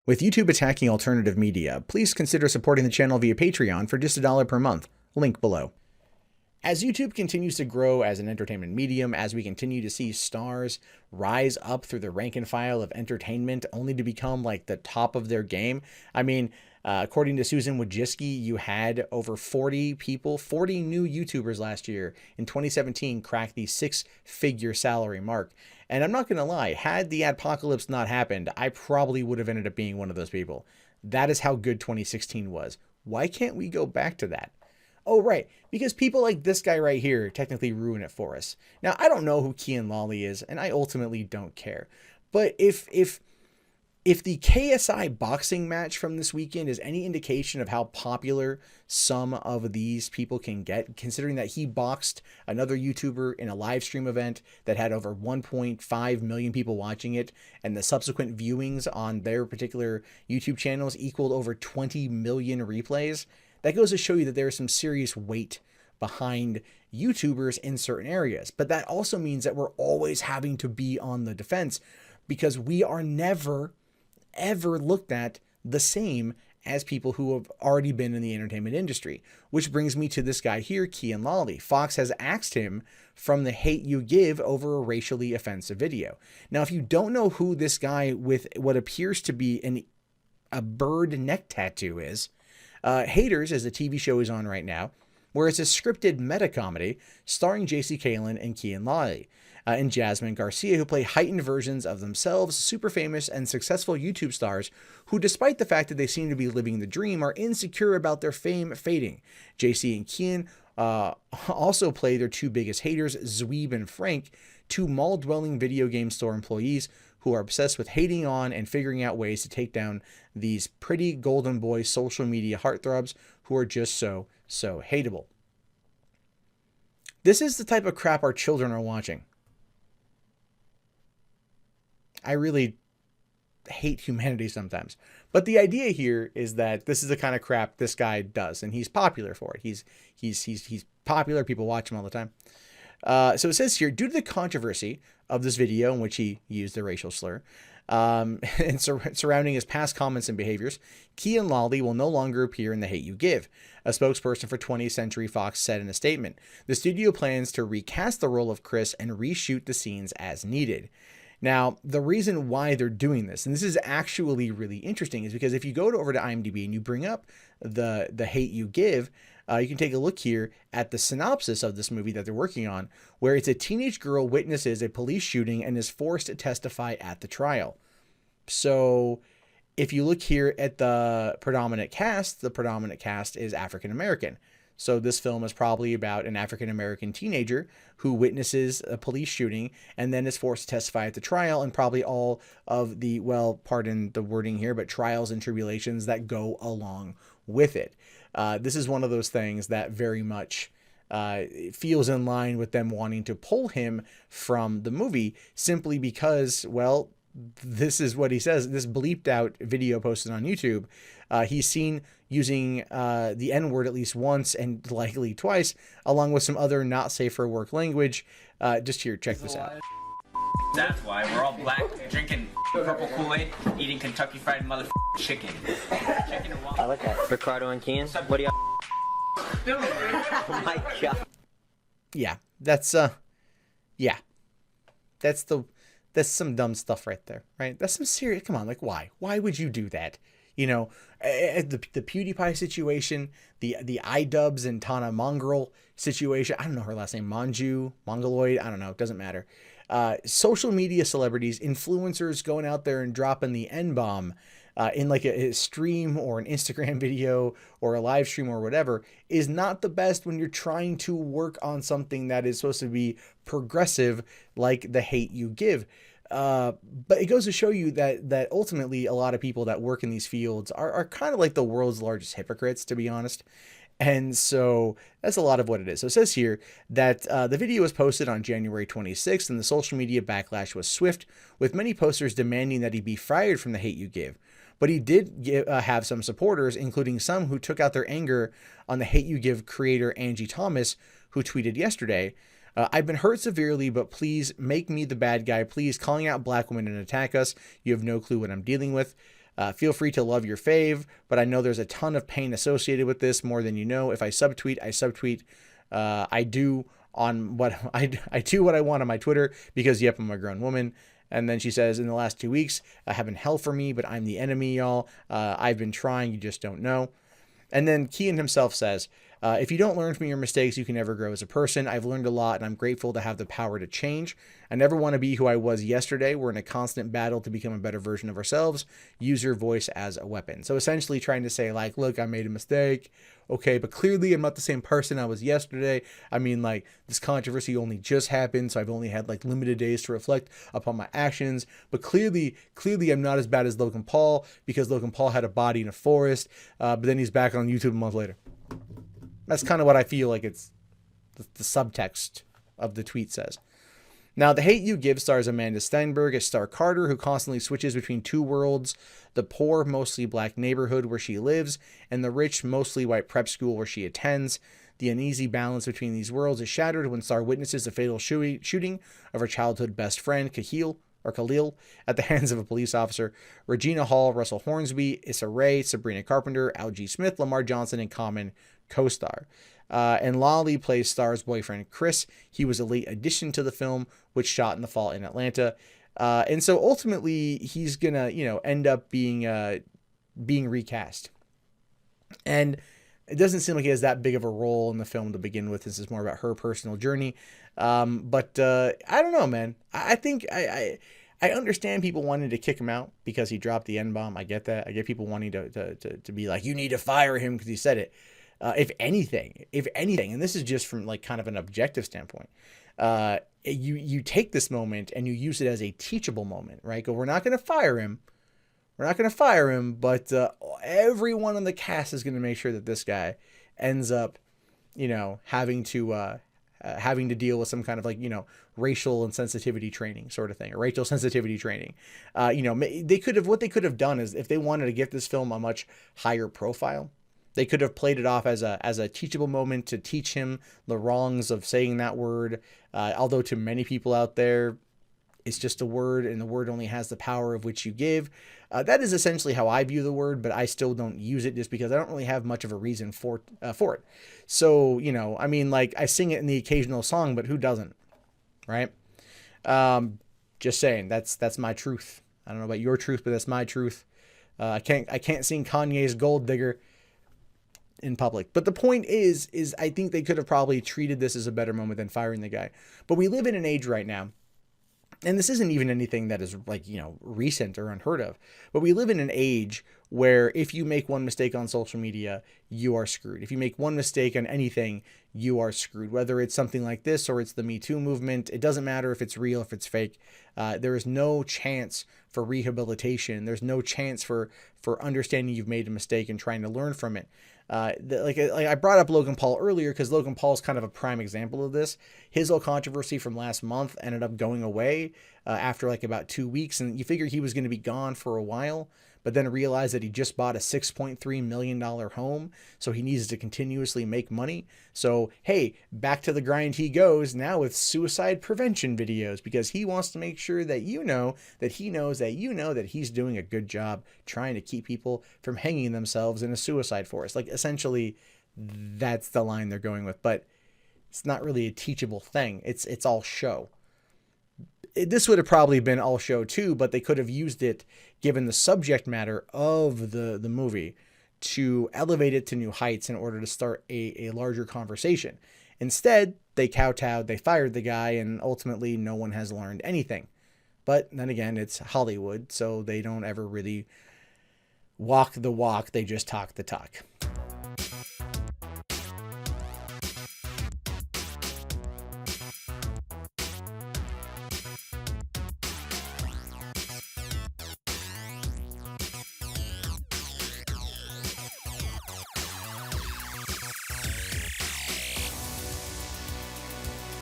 With YouTube attacking alternative media, please consider supporting the channel via Patreon for just $1 per month. Link below. As YouTube continues to grow as an entertainment medium, as we continue to see stars rise up through the rank and file of entertainment only to become like the top of their game. I mean, according to Susan Wojcicki, you had over 40 people, 40 new YouTubers last year in 2017 crack the six-figure salary mark. And I'm not going to lie, had the apocalypse not happened, I probably would have ended up being one of those people. That is how good 2016 was. Why can't we go back to that? Oh, right, because people like this guy right here technically ruin it for us. Now, I don't know who Kian Lawley is, and I ultimately don't care. But if the KSI boxing match from this weekend is any indication of how popular some of these people can get, considering that he boxed another YouTuber in a live stream event that had over 1.5 million people watching it, and the subsequent viewings on their particular YouTube channels equaled over 20 million replays, that goes to show you that there is some serious weight behind YouTubers in certain areas. But that also means that we're always having to be on the defense because we are never ever looked at the same as people who have already been in the entertainment industry. Which brings me to this guy here, Kian Lawley. Fox has axed him from the hate you give over a racially offensive video. Now, if you don't know who this guy with what appears to be a bird neck tattoo is, Haters is a TV show he's on right now, where it's a scripted meta comedy starring JC Calen and Kian Lawley and Jasmine Garcia, who play heightened versions of themselves, super famous and successful YouTube stars who, despite the fact that they seem to be living the dream, are insecure about their fame fading. JC and Kian also play their two biggest haters, Zweeb and Frank, two mall-dwelling video game store employees who are obsessed with hating on and figuring out ways to take down these pretty golden boy social media heartthrobs who are just so hateable. This is the type of crap our children are watching. I really hate humanity sometimes. But the idea here is that this is the kind of crap this guy does, and he's popular for it. He's popular. People watch him all the time. So it says here, due to the controversy of this video in which he used a racial slur, and surrounding his past comments and behaviors, Kian Lawley will no longer appear in The Hate You Give, a spokesperson for 20th Century Fox said in a statement. The studio plans to recast the role of Chris and reshoot the scenes as needed. Now, the reason why they're doing this, and this is actually really interesting, is because if you go over to IMDb and you bring up the Hate You Give, you can take a look here at the synopsis of this movie that they're working on, where it's a teenage girl witnesses a police shooting and is forced to testify at the trial. So if you look here at the predominant cast is African American. So this film is probably about an African American teenager who witnesses a police shooting and then is forced to testify at the trial, and probably all of the, well, pardon the wording here, but trials and tribulations that go along with it. This is one of those things that very much feels in line with them wanting to pull him from the movie simply because, well, this is what he says. This bleeped out video posted on YouTube. He's seen using the N-word at least once and likely twice, along with some other not safe for work language. Just here, check this out. That's why we're all black, drinking purple Kool-Aid, eating Kentucky Fried Mother chicken. I like that. Ricardo and Kian, what do you? Oh my god. Yeah, that's some dumb stuff right there, right? That's some serious. Come on, like why? Why would you do that? You know, the PewDiePie situation, the iDubbbz and Tana Mongrel situation. I don't know her last name, Mongoloid. I don't know. It doesn't matter. Social media celebrities, influencers going out there and dropping the N-bomb in like a stream or an Instagram video or a live stream or whatever is not the best when you're trying to work on something that is supposed to be progressive, like The Hate You Give. But it goes to show you that ultimately a lot of people that work in these fields are kind of like the world's largest hypocrites, to be honest. And so that's a lot of what it is. So it says here that the video was posted on January 26th, and the social media backlash was swift, with many posters demanding that he be fired from The Hate You Give. But he did have some supporters, including some who took out their anger on The Hate You Give creator Angie Thomas, who tweeted yesterday, I've been hurt severely, but please make me the bad guy. Please, calling out black women and attack us. You have no clue what I'm dealing with. Feel free to love your fave, but I know there's a ton of pain associated with this, more than you know. If I subtweet, I subtweet. I do on what I do what I want on my Twitter because, yep, I'm a grown woman. And then she says, in the last 2 weeks, have been hell for me, but I'm the enemy, y'all. I've been trying, you just don't know. And then Kian himself says, if you don't learn from your mistakes, you can never grow as a person. I've learned a lot, and I'm grateful to have the power to change. I never want to be who I was yesterday. We're in a constant battle to become a better version of ourselves. Use your voice as a weapon. So essentially trying to say, like, look, I made a mistake. Okay, but clearly I'm not the same person I was yesterday. I mean, like, this controversy only just happened, so I've only had, like, limited days to reflect upon my actions. But clearly I'm not as bad as Logan Paul, because Logan Paul had a body in a forest, but then he's back on YouTube a month later. That's kind of what I feel like it's the subtext of the tweet says. Now, The Hate You Give stars Amanda Steinberg as Star Carter, who constantly switches between two worlds, the poor, mostly black neighborhood where she lives, and the rich, mostly white prep school where she attends. The uneasy balance between these worlds is shattered when Star witnesses a fatal shooting of her childhood best friend, Khalil, at the hands of a police officer. Regina Hall, Russell Hornsby, Issa Rae, Sabrina Carpenter, Algie Smith, Lamar Johnson, and Common co-star. And Lawley plays Star's boyfriend, Chris. He was a late addition to the film, which shot in the fall in Atlanta. And so ultimately, he's going to, end up being recast. And it doesn't seem like he has that big of a role in the film to begin with. This is more about her personal journey. But I don't know, man. I think I understand people wanting to kick him out because he dropped the N-bomb. I get that. I get people wanting to be like, you need to fire him because he said it. If anything, and this is just from like kind of an objective standpoint, you take this moment and you use it as a teachable moment, right? Go, we're not going to fire him. But everyone in the cast is going to make sure that this guy ends up, having to deal with some kind of like, racial and sensitivity training sort of thing, or racial sensitivity training. What they could have done is, if they wanted to give this film a much higher profile, they could have played it off as a teachable moment to teach him the wrongs of saying that word. Although to many people out there, it's just a word, and the word only has the power of which you give. That is essentially how I view the word, but I still don't use it just because I don't really have much of a reason for it. So, I sing it in the occasional song, but who doesn't, right? Just saying, that's my truth. I don't know about your truth, but that's my truth. I can't sing Kanye's Gold Digger in public. But the point is I think they could have probably treated this as a better moment than firing the guy. But we live in an age right now, and this isn't even anything that is like, recent or unheard of, but we live in an age where if you make one mistake on social media, you are screwed. If you make one mistake on anything, you are screwed. Whether it's something like this or it's the Me Too movement, it doesn't matter if it's real, if it's fake. There is no chance for rehabilitation. There's no chance for understanding you've made a mistake and trying to learn from it. Like I brought up Logan Paul earlier because Logan Paul's kind of a prime example of this. His whole controversy from last month ended up going away after like about 2 weeks, and you figure he was going to be gone for a while, but then realized that he just bought a $6.3 million home, so he needs to continuously make money. So, hey, back to the grind he goes now with suicide prevention videos, because he wants to make sure that he knows that he's doing a good job trying to keep people from hanging themselves in a suicide forest. Like, essentially, that's the line they're going with, but it's not really a teachable thing. It's all show. This would have probably been all show too, but they could have used it, given the subject matter of the movie, to elevate it to new heights in order to start a larger conversation. Instead, they kowtowed, they fired the guy, and ultimately no one has learned anything. But then again, it's Hollywood, so they don't ever really walk the walk, they just talk the talk.